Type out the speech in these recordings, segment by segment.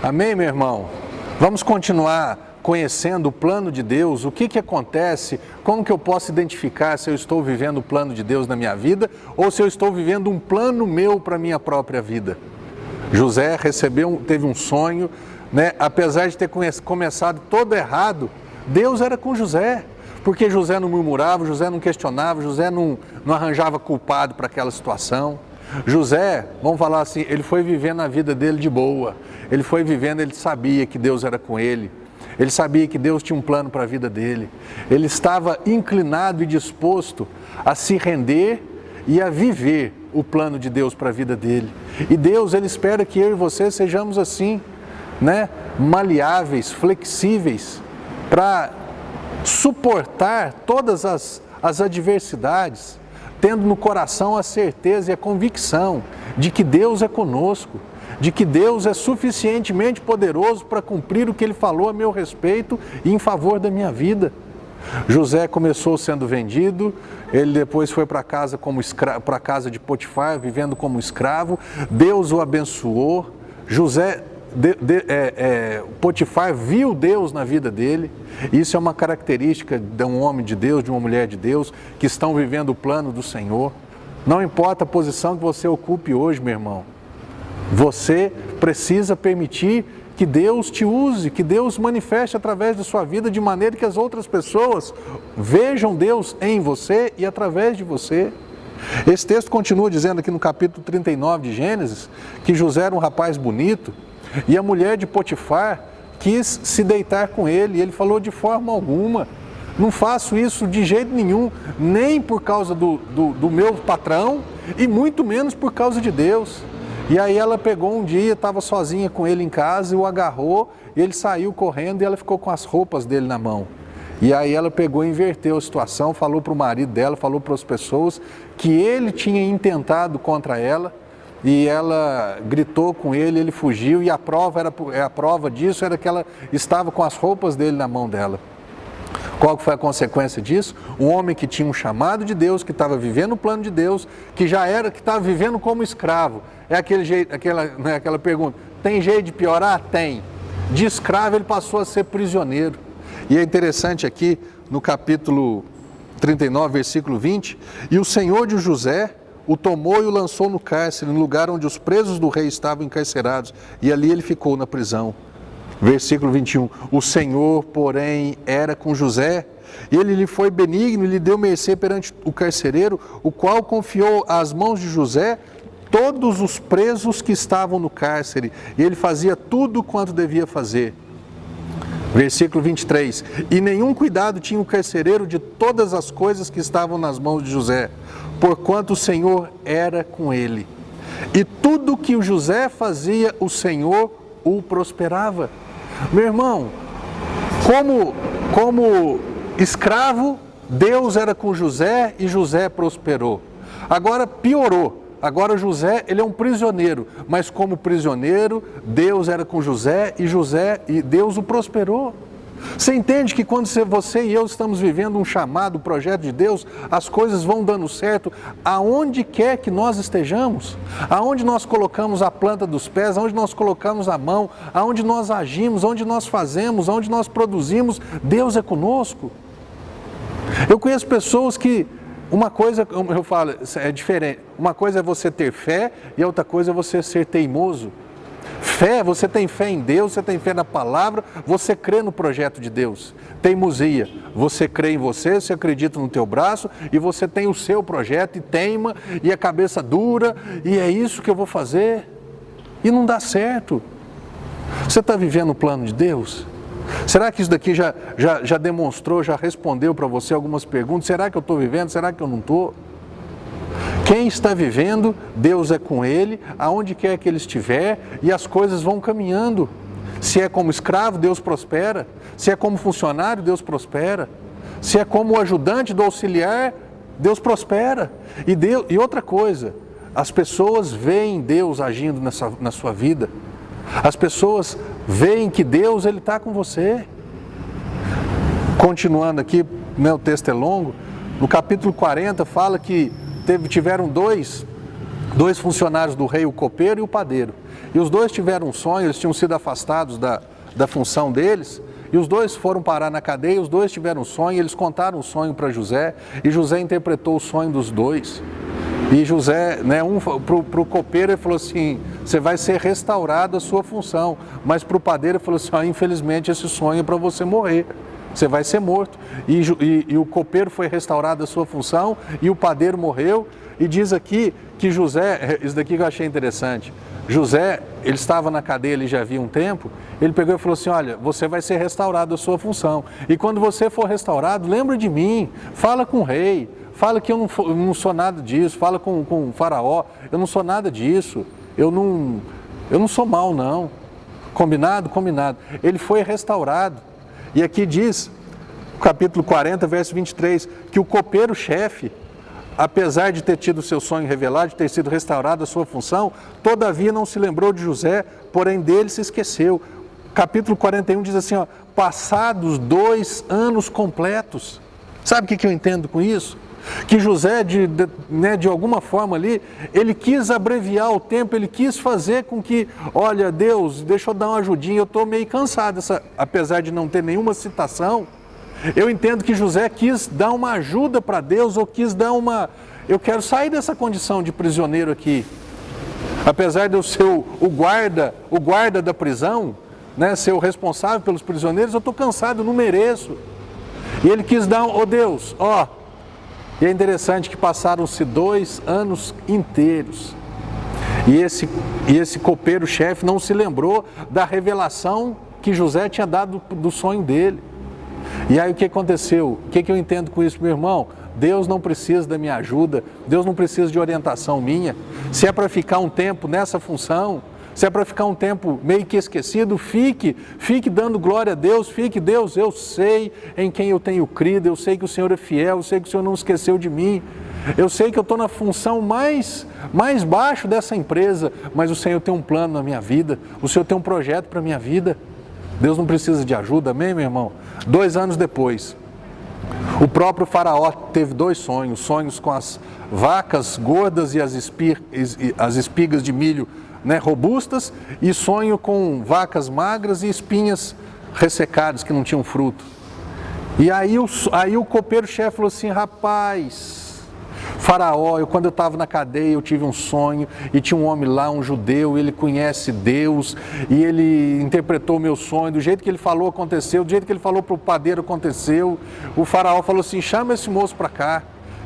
Amém, meu irmão? Vamos continuar conhecendo o plano de Deus, o que acontece, como que eu posso identificar se eu estou vivendo o plano de Deus na minha vida ou se eu estou vivendo um plano meu para a minha própria vida. José teve um sonho, né? Apesar de ter começado todo errado, Deus era com José, porque José não murmurava, José não questionava, José não arranjava culpado para aquela situação. José, vamos falar assim, ele foi vivendo a vida dele de boa, ele foi vivendo, ele sabia que Deus era com ele sabia que Deus tinha um plano para a vida dele, ele estava inclinado e disposto a se render e a viver o plano de Deus para a vida dele. E Deus, ele espera que eu e você sejamos assim, né? Maleáveis, flexíveis, para suportar todas as adversidades, tendo no coração a certeza e a convicção de que Deus é conosco, de que Deus é suficientemente poderoso para cumprir o que Ele falou a meu respeito e em favor da minha vida. José começou sendo vendido, ele depois foi para casa para a casa de Potifar, vivendo como escravo. Deus o abençoou. Potifar viu Deus na vida dele. Isso é uma característica de um homem de Deus, de uma mulher de Deus, que estão vivendo o plano do Senhor. Não importa a posição que você ocupe hoje, meu irmão, você precisa permitir que Deus te use, que Deus manifeste através da sua vida de maneira que as outras pessoas vejam Deus em você e através de você. Esse texto continua dizendo aqui no capítulo 39 de Gênesis, que José era um rapaz bonito e a mulher de Potifar quis se deitar com ele, e ele falou: de forma alguma, não faço isso de jeito nenhum, nem por causa do meu patrão e muito menos por causa de Deus. E aí ela pegou um dia, estava sozinha com ele em casa e o agarrou, e ele saiu correndo e ela ficou com as roupas dele na mão. E aí ela pegou e inverteu a situação, falou para o marido dela, falou para as pessoas que ele tinha intentado contra ela, e ela gritou com ele, ele fugiu, e a prova disso era que ela estava com as roupas dele na mão dela. Qual foi a consequência disso? Um homem que tinha um chamado de Deus, que estava vivendo o plano de Deus, que estava vivendo como escravo. É aquela pergunta, tem jeito de piorar? Tem. De escravo ele passou a ser prisioneiro. E é interessante aqui no capítulo 39, versículo 20, e o Senhor de José o tomou e o lançou no cárcere, no lugar onde os presos do rei estavam encarcerados, e ali ele ficou na prisão. Versículo 21, o Senhor, porém, era com José, e ele lhe foi benigno e lhe deu mercê perante o carcereiro, o qual confiou às mãos de José todos os presos que estavam no cárcere, e ele fazia tudo quanto devia fazer. Versículo 23, e nenhum cuidado tinha o carcereiro de todas as coisas que estavam nas mãos de José, porquanto o Senhor era com ele. E tudo que o José fazia, o Senhor o prosperava. Meu irmão, como escravo, Deus era com José e José prosperou. Agora piorou. Agora José, ele é um prisioneiro, mas como prisioneiro, Deus era com José e Deus o prosperou. Você entende que quando você e eu estamos vivendo um chamado, um projeto de Deus, as coisas vão dando certo aonde quer que nós estejamos, aonde nós colocamos a planta dos pés, aonde nós colocamos a mão, aonde nós agimos, aonde nós fazemos, aonde nós produzimos, Deus é conosco. Eu conheço pessoas que, uma coisa, como eu falo, é diferente, uma coisa é você ter fé e a outra coisa é você ser teimoso. Fé, você tem fé em Deus, você tem fé na palavra, você crê no projeto de Deus. Teimosia, você crê em você acredita no teu braço e você tem o seu projeto e teima e a cabeça dura e é isso que eu vou fazer e não dá certo. Você está vivendo o plano de Deus? Será que isso daqui já demonstrou, já respondeu para você algumas perguntas? Será que eu estou vivendo? Será que eu não estou? Quem está vivendo, Deus é com ele, aonde quer que ele estiver, e as coisas vão caminhando. Se é como escravo, Deus prospera. Se é como funcionário, Deus prospera. Se é como ajudante do auxiliar, Deus prospera. E outra coisa, as pessoas veem Deus agindo na sua vida. As pessoas veem que Deus, ele está com você. Continuando aqui, né, o texto é longo, no capítulo 40 fala que tiveram dois funcionários do rei, o copeiro e o padeiro. e os dois tiveram um sonho, eles tinham sido afastados da função deles, e os dois foram parar na cadeia, os dois tiveram um sonho, eles contaram o sonho para José, e José interpretou o sonho dos dois. E José, né, para o copeiro, ele falou assim, você vai ser restaurado a sua função, mas para o padeiro ele falou assim, infelizmente esse sonho é para você morrer, você vai ser morto. E o copeiro foi restaurado a sua função, e o padeiro morreu, e diz aqui que José, isso daqui que eu achei interessante, José, ele estava na cadeia, ele já havia um tempo, ele pegou e falou assim, olha, você vai ser restaurado a sua função, e quando você for restaurado, lembra de mim, fala com o rei, fala que eu não sou nada disso, fala com o faraó, eu não sou nada disso, eu não sou mal não, combinado? Combinado. Ele foi restaurado, e aqui diz, capítulo 40, verso 23, que o copeiro-chefe, apesar de ter tido seu sonho revelado, de ter sido restaurado a sua função, todavia não se lembrou de José, porém dele se esqueceu. Capítulo 41 diz assim, ó, passados 2 anos completos. Sabe o que eu entendo com isso? Que José, de alguma forma ali, ele quis abreviar o tempo, ele quis fazer com que, olha, Deus, deixa eu dar uma ajudinha, eu estou meio cansado, apesar de não ter nenhuma citação, eu entendo que José quis dar uma ajuda para Deus, ou quis dar eu quero sair dessa condição de prisioneiro aqui. Apesar de eu ser o guarda da prisão, né, ser o responsável pelos prisioneiros, eu estou cansado, eu não mereço. E ele quis dar, Deus, e é interessante que passaram-se 2 anos inteiros. E esse copeiro-chefe não se lembrou da revelação que José tinha dado do sonho dele. E aí o que aconteceu? O que eu entendo com isso, meu irmão? Deus não precisa da minha ajuda, Deus não precisa de orientação minha. Se é para ficar um tempo nessa função, se é para ficar um tempo meio que esquecido, fique dando glória a Deus, Deus, eu sei em quem eu tenho crido, eu sei que o Senhor é fiel, eu sei que o Senhor não esqueceu de mim, eu sei que eu estou na função mais baixo dessa empresa, mas o Senhor tem um plano na minha vida, o Senhor tem um projeto para a minha vida. Deus não precisa de ajuda, amém, meu irmão? 2 anos depois, o próprio faraó teve 2 sonhos com as vacas gordas e as espigas de milho, né, robustas, e sonho com vacas magras e espinhas ressecadas que não tinham fruto. E aí o copeiro-chefe falou assim, rapaz, faraó, quando eu estava na cadeia, eu tive um sonho, e tinha um homem lá, um judeu, ele conhece Deus, e ele interpretou o meu sonho, do jeito que ele falou aconteceu, do jeito que ele falou para o padeiro aconteceu. O faraó falou assim, chama esse moço para cá.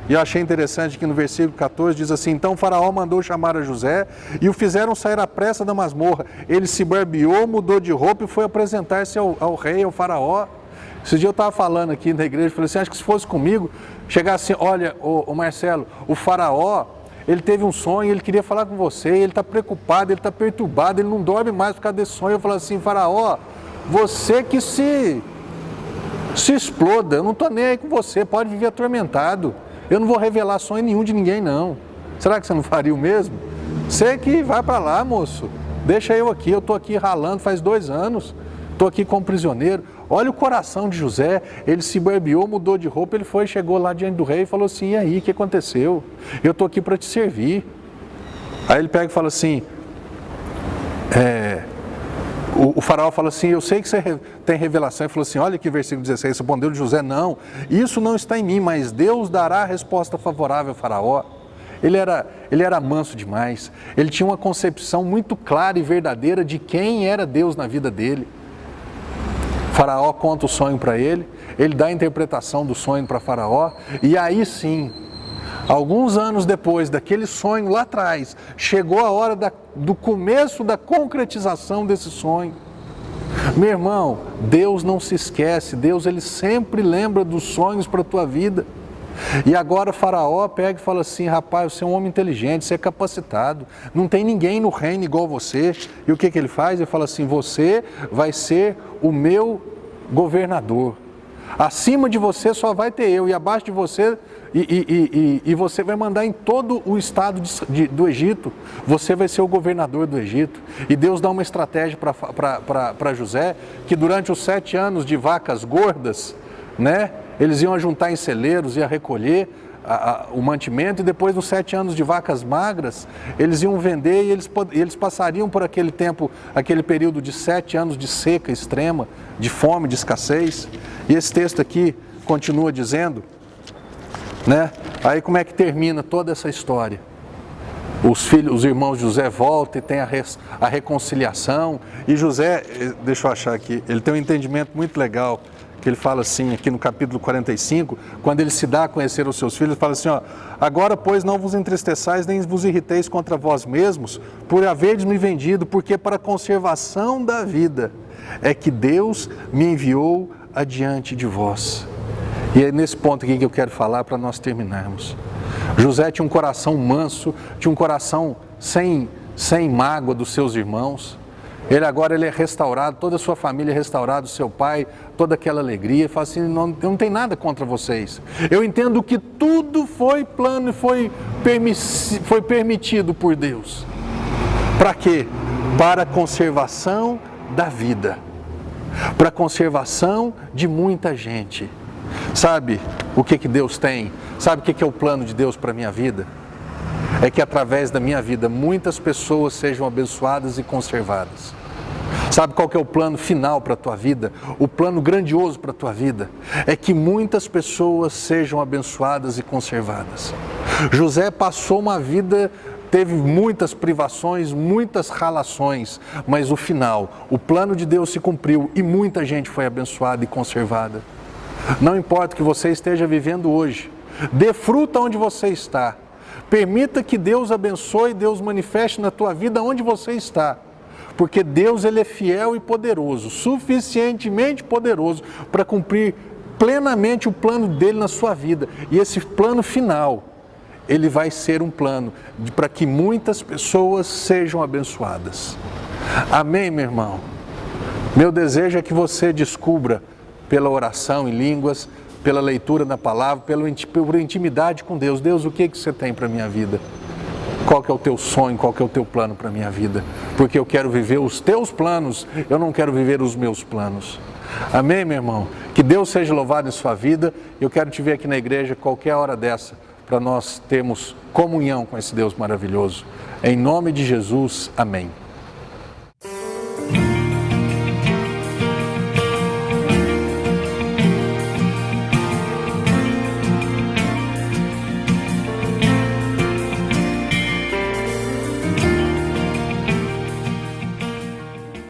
E eu achei interessante que no versículo 14 diz assim, então o faraó mandou chamar a José e o fizeram sair à pressa da masmorra. Ele se barbeou, mudou de roupa e foi apresentar-se ao rei, ao faraó. Esse dia eu estava falando aqui na igreja, falei assim, acho que se fosse comigo, chegasse assim, olha, ô Marcelo, o faraó, ele teve um sonho, ele queria falar com você, ele está preocupado, ele está perturbado, ele não dorme mais por causa desse sonho. Eu falei assim, faraó, você que se exploda, eu não estou nem aí com você, pode viver atormentado. Eu não vou revelar sonho nenhum de ninguém, não. Será que você não faria o mesmo? Você que vai para lá, moço. Deixa eu aqui, eu estou aqui ralando faz 2 anos. Estou aqui como prisioneiro. Olha o coração de José. Ele se barbeou, mudou de roupa, ele chegou lá diante do rei e falou assim, e aí, o que aconteceu? Eu estou aqui para te servir. Aí ele pega e fala assim, o faraó fala assim, eu sei que você tem revelação. Ele falou assim, olha aqui versículo 16, respondeu José, não, isso não está em mim, mas Deus dará a resposta favorável ao faraó. Ele era manso demais, ele tinha uma concepção muito clara e verdadeira de quem era Deus na vida dele. O faraó conta o sonho para ele dá a interpretação do sonho para faraó, e aí sim, alguns anos depois daquele sonho lá atrás, chegou a hora do começo da concretização desse sonho. Meu irmão, Deus não se esquece, Deus ele sempre lembra dos sonhos para a tua vida. E agora faraó pega e fala assim, rapaz, você é um homem inteligente, você é capacitado, não tem ninguém no reino igual você. E o que ele faz? Ele fala assim, você vai ser o meu governador. Acima de você só vai ter eu, e abaixo de você, e você vai mandar em todo o estado do Egito, você vai ser o governador do Egito. E Deus dá uma estratégia para José, que durante os 7 anos de vacas gordas, né, eles iam juntar em celeiros, iam recolher o mantimento, e depois dos 7 anos de vacas magras, eles iam vender e eles passariam por aquele tempo, aquele período de 7 anos de seca extrema, de fome, de escassez. E esse texto aqui continua dizendo, né? Aí como é que termina toda essa história? Os irmãos de José voltam e tem a reconciliação, e José, deixa eu achar aqui, ele tem um entendimento muito legal, que ele fala assim, aqui no capítulo 45, quando ele se dá a conhecer os seus filhos, ele fala assim, ó, agora, pois, não vos entristeçais, nem vos irriteis contra vós mesmos, por haverdes me vendido, porque para a conservação da vida é que Deus me enviou adiante de vós. E é nesse ponto aqui que eu quero falar para nós terminarmos. José tinha um coração manso, tinha um coração sem mágoa dos seus irmãos. Ele é restaurado, toda a sua família é restaurada, o seu pai, toda aquela alegria. Ele fala assim, não tem nada contra vocês. Eu entendo que tudo foi plano e foi permitido por Deus. Para quê? Para a conservação da vida. Para a conservação de muita gente. Sabe o que Deus tem? Sabe o que é o plano de Deus para a minha vida? É que através da minha vida muitas pessoas sejam abençoadas e conservadas. Sabe qual que é o plano final para a tua vida? O plano grandioso para a tua vida é que muitas pessoas sejam abençoadas e conservadas. José passou uma vida, teve muitas privações, muitas ralações, mas o final, o plano de Deus se cumpriu e muita gente foi abençoada e conservada. Não importa o que você esteja vivendo hoje, dê fruto onde você está. Permita que Deus abençoe, Deus manifeste na tua vida onde você está. Porque Deus, Ele é fiel e poderoso, suficientemente poderoso para cumprir plenamente o plano dele na sua vida. E esse plano final, ele vai ser um plano para que muitas pessoas sejam abençoadas. Amém, meu irmão? Meu desejo é que você descubra, pela oração em línguas, pela leitura da palavra, pela intimidade com Deus. Deus, o que você tem para a minha vida? Qual que é o teu sonho, qual que é o teu plano para a minha vida? Porque eu quero viver os teus planos, eu não quero viver os meus planos. Amém, meu irmão? Que Deus seja louvado em sua vida. Eu quero te ver aqui na igreja qualquer hora dessa, para nós termos comunhão com esse Deus maravilhoso. Em nome de Jesus, amém.